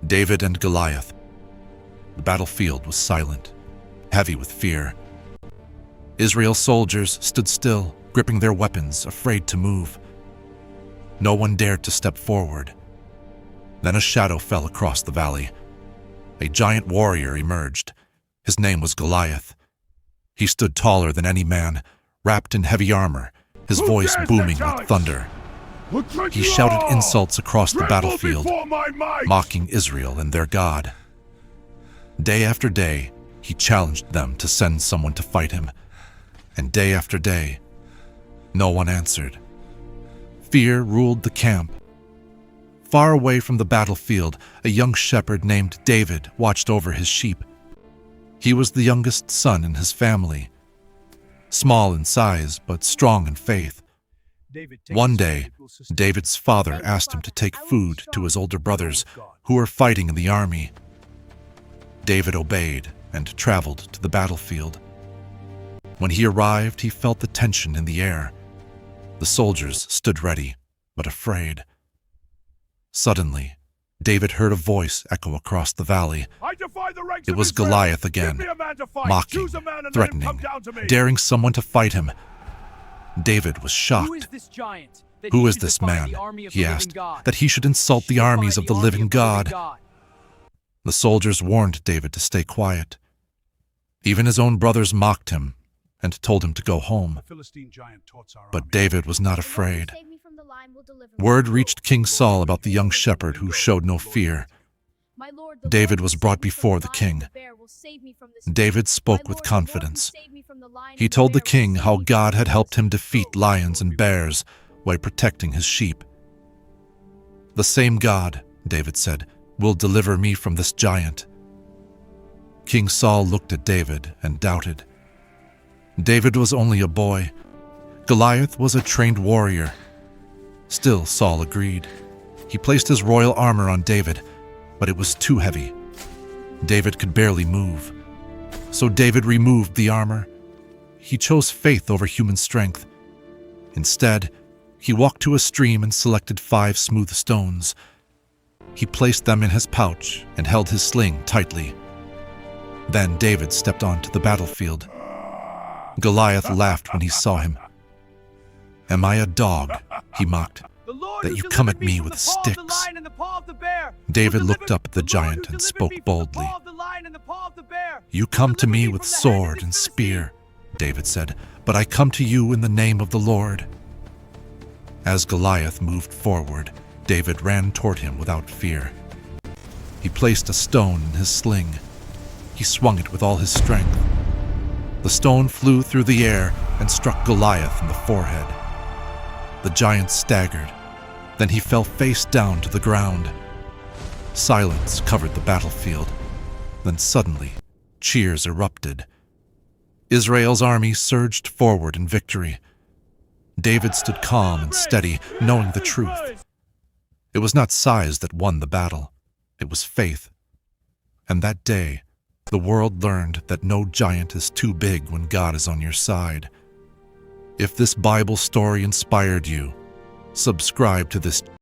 David and Goliath. The battlefield was silent, heavy with fear. Israel's soldiers stood still, gripping their weapons, afraid to move. No one dared to step forward. Then a shadow fell across the valley. A giant warrior emerged. His name was Goliath. He stood taller than any man, wrapped in heavy armor, his voice booming like thunder. He shouted insults across the battlefield, mocking Israel and their God. Day after day, he challenged them to send someone to fight him. And day after day, no one answered. Fear ruled the camp. Far away from the battlefield, a young shepherd named David watched over his sheep. He was the youngest son in his family, small in size but strong in faith. One day, David's father asked him to take food to his older brothers who were fighting in the army. David obeyed and traveled to the battlefield. When he arrived, he felt the tension in the air. The soldiers stood ready, but afraid. Suddenly, David heard a voice echo across the valley. It was Goliath again, mocking, threatening, daring someone to fight him. David was shocked. Who is this man, he asked, that he should insult the armies of the living God? The soldiers warned David to stay quiet. Even his own brothers mocked him and told him to go home. But David was not afraid. Word reached King Saul about the young shepherd who showed no fear. David was brought before the king. David spoke with confidence. He told the king how God had helped him defeat lions and bears while protecting his sheep. "The same God," David said, "will deliver me from this giant." King Saul looked at David and doubted. David was only a boy. Goliath was a trained warrior. Still, Saul agreed. He placed his royal armor on David, but it was too heavy. David could barely move. So David removed the armor. He chose faith over human strength. Instead, he walked to a stream and selected 5 smooth stones. He placed them in his pouch and held his sling tightly. Then David stepped onto the battlefield. Goliath laughed when he saw him. "Am I a dog," he mocked, "that you come at me with sticks?" David looked up at the giant and spoke boldly. "You come to me with sword and spear," David said, "but I come to you in the name of the Lord." As Goliath moved forward, David ran toward him without fear. He placed a stone in his sling. He swung it with all his strength. The stone flew through the air and struck Goliath in the forehead. The giant staggered. Then he fell face down to the ground. Silence covered the battlefield. Then suddenly, cheers erupted. Israel's army surged forward in victory. David stood calm and steady, knowing the truth. It was not size that won the battle. It was faith. And that day, the world learned that no giant is too big when God is on your side. If this Bible story inspired you, subscribe to this